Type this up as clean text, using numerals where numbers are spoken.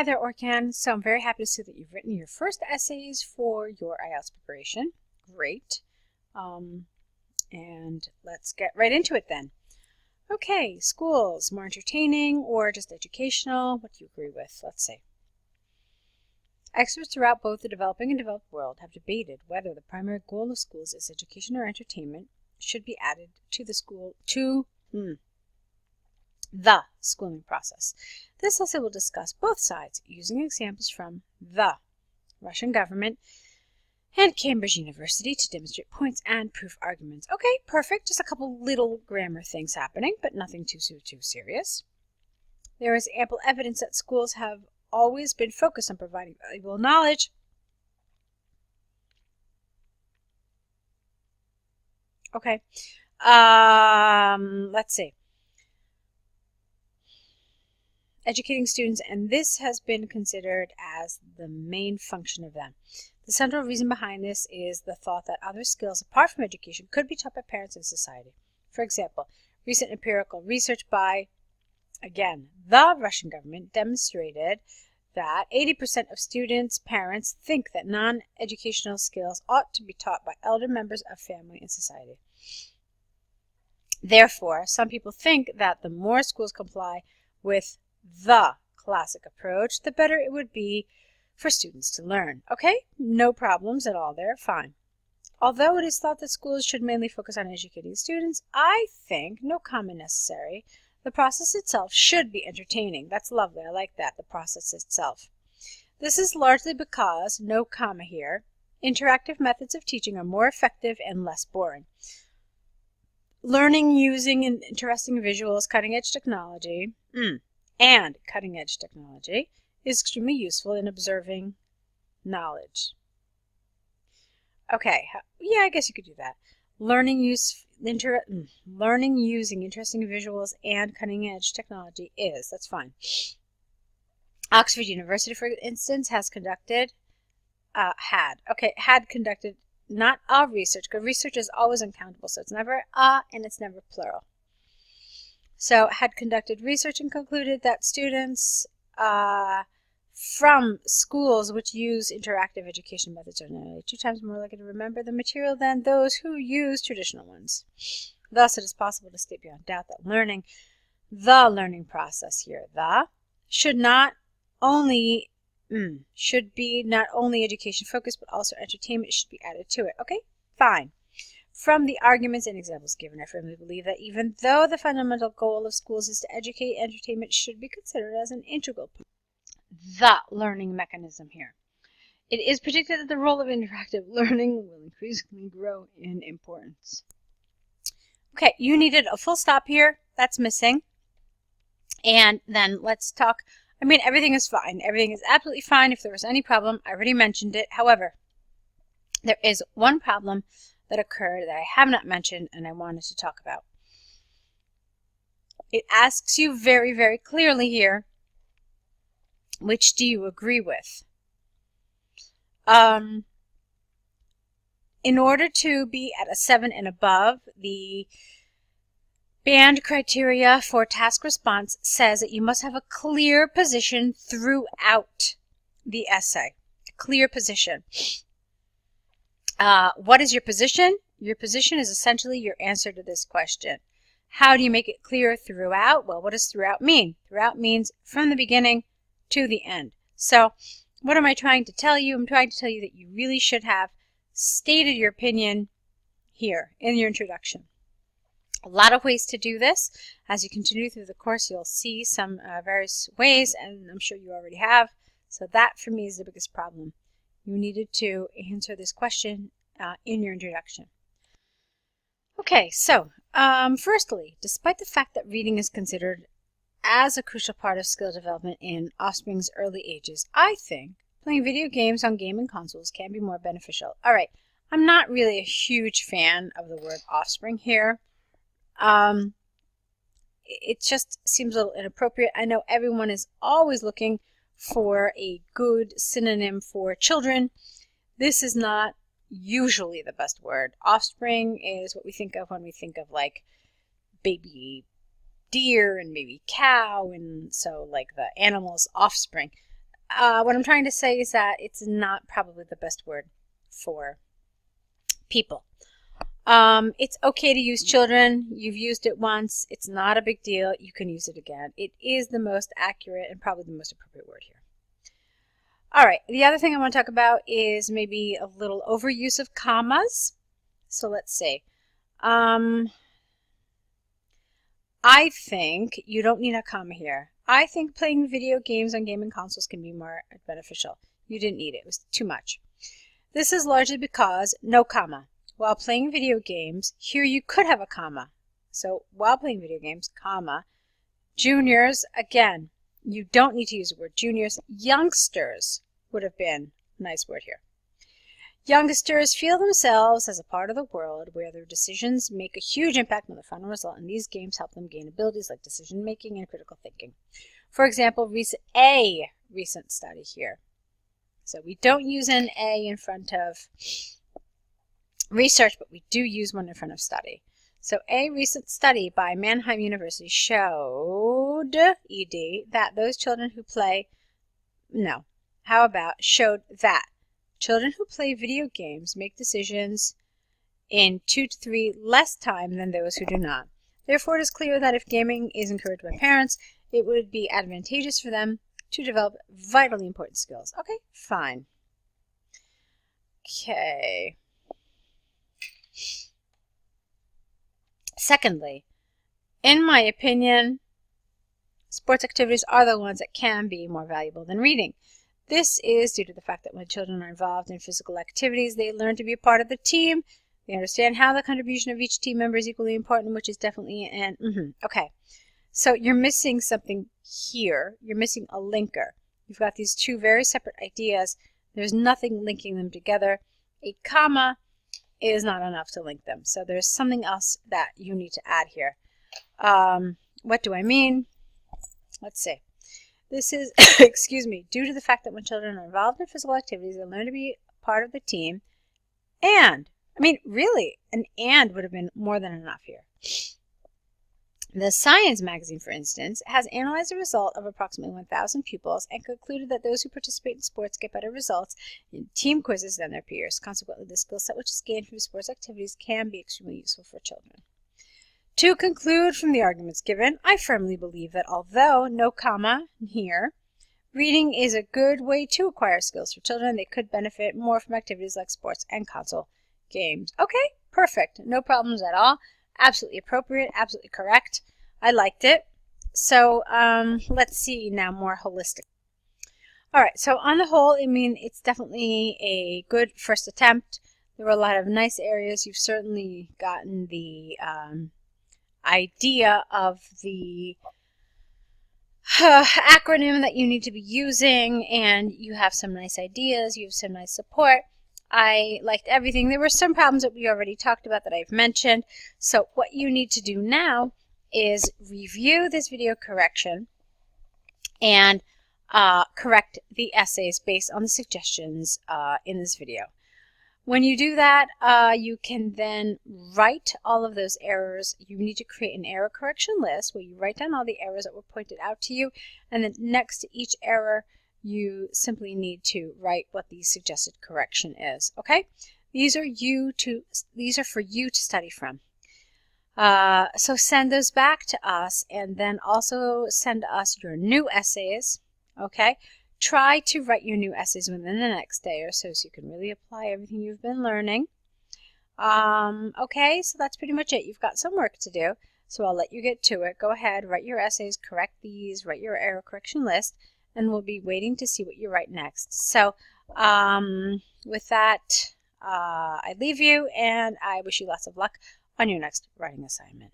Hi there, Orkan. So I'm very happy to see that you've written your first essays for your IELTS preparation. Great. And let's get right into it then. Okay, schools, more entertaining or just educational? What do you agree with? Let's see. Experts throughout both the developing and developed world have debated whether the primary goal of schools is education or entertainment should be added to the schooling process. This essay will discuss both sides using examples from the Russian government and Cambridge University to demonstrate points and proof arguments. Okay, perfect. Just a couple little grammar things happening, but nothing too serious. There is ample evidence that schools have always been focused on providing valuable knowledge. Okay. Let's see. Educating students, and this has been considered as the main function of them. The central reason behind this is the thought that other skills apart from education could be taught by parents and society. For example, recent empirical research by, again, the Russian government demonstrated that 80% of students' parents think that non-educational skills ought to be taught by elder members of family and society. Therefore, some people think that the more schools comply with the classic approach, the better it would be for students to learn. Okay, no problems at all there, fine. Although it is thought that schools should mainly focus on educating students, I think, no comment necessary, the process itself should be entertaining. That's lovely, I like that, the process itself. This is largely because, no comma here, interactive methods of teaching are more effective and less boring. Learning using interesting visuals, cutting-edge technology, is extremely useful in observing knowledge. Okay, yeah, I guess you could do that. Learning using interesting visuals and cutting-edge technology that's fine. Oxford University, for instance, had conducted not a research, because research is always uncountable, so it's never a and it's never plural. So had conducted research and concluded that students from schools which use interactive education methods are nearly 2 times more likely to remember the material than those who use traditional ones. Thus, it is possible to state beyond doubt that the learning process here, should be not only education focused, but also entertainment should be added to it. Okay, fine. From the arguments and examples given, I firmly believe that even though the fundamental goal of schools is to educate, entertainment should be considered as an integral part of the learning mechanism here. It is predicted that the role of interactive learning will increasingly grow in importance. Okay, you needed a full stop here. That's missing. And then let's talk. I mean, everything is fine. Everything is absolutely fine. If there was any problem, I already mentioned it. However, there is one problem that occurred that I have not mentioned and I wanted to talk about. It asks you very, very clearly here, which do you agree with? In order to be at a 7 and above, the band criteria for task response says that you must have a clear position throughout the essay. A clear position. What is your position? Your position is essentially your answer to this question. How do you make it clear throughout? Well, what does throughout mean? Throughout means from the beginning to the end. So what am I trying to tell you? I'm trying to tell you that you really should have stated your opinion here in your introduction. A lot of ways to do this. As you continue through the course, you'll see some various ways, and I'm sure you already have. So that, for me, is the biggest problem. You needed to answer this question in your introduction. Okay, so firstly, despite the fact that reading is considered as a crucial part of skill development in offspring's early ages, I think playing video games on gaming consoles can be more beneficial. All right, I'm not really a huge fan of the word offspring here. It just seems a little inappropriate. I know everyone is always looking for a good synonym for children. This is not usually the best word. Offspring is what we think of when we think of like baby deer and baby cow, and so like the animal's offspring. what I'm trying to say is that it's not probably the best word for people. It's okay to use children. You've used it once. It's not a big deal. You can use it again. It is the most accurate and probably the most appropriate word here. All right, the other thing I want to talk about is maybe a little overuse of commas. So let's see. I think you don't need a comma here. I think playing video games on gaming consoles can be more beneficial. You didn't need it. It was too much. This is largely because no comma. While playing video games, here you could have a comma. So while playing video games, comma. Juniors, again, you don't need to use the word juniors. Youngsters would have been a nice word here. Youngsters feel themselves as a part of the world where their decisions make a huge impact on the final result, and these games help them gain abilities like decision making and critical thinking. For example, recent study here. So we don't use an A in front of research, but we do use one in front of study. So a recent study by Mannheim University showed, that those children who play, showed that children who play video games make decisions in 2 to 3 less time than those who do not. Therefore, it is clear that if gaming is encouraged by parents, it would be advantageous for them to develop vitally important skills. Okay, fine. Okay. Secondly, in my opinion, sports activities are the ones that can be more valuable than reading. This is due to the fact that when children are involved in physical activities, they learn to be a part of the team. They understand how the contribution of each team member is equally important, which is definitely an okay. So you're missing something here. You're missing a linker. You've got these two very separate ideas. There's nothing linking them together. A comma is not enough to link them. So there's something else that you need to add here. What do I mean? Let's see. This is, excuse me, due to the fact that when children are involved in physical activities, they learn to be part of the team. And, I mean, really, an and would have been more than enough here. The Science magazine, for instance, has analyzed the result of approximately 1,000 pupils and concluded that those who participate in sports get better results in team quizzes than their peers. Consequently, the skill set which is gained from sports activities can be extremely useful for children. To conclude from the arguments given, I firmly believe that although no comma here, reading is a good way to acquire skills for children. They could benefit more from activities like sports and console games. Okay, perfect. No problems at all. Absolutely appropriate, absolutely correct. I liked it. So let's see now more holistic. All right, so on the whole, I mean, it's definitely a good first attempt. There were a lot of nice areas. You've certainly gotten the idea of the acronym that you need to be using, and you have some nice ideas. You have some nice support. I liked everything. There were some problems that we already talked about that I've mentioned. So what you need to do now is review this video correction and correct the essays based on the suggestions in this video. When you do that, you can then write all of those errors. You need to create an error correction list where you write down all the errors that were pointed out to you, and then next to each error, you simply need to write what the suggested correction is. Okay? These are for you to study from. So send those back to us, and then also send us your new essays. Okay? Try to write your new essays within the next day or so you can really apply everything you've been learning. Okay, so that's pretty much it. You've got some work to do, so I'll let you get to it. Go ahead, write your essays, correct these, write your error correction list, and we'll be waiting to see what you write next. So with that, I leave you, and I wish you lots of luck on your next writing assignment.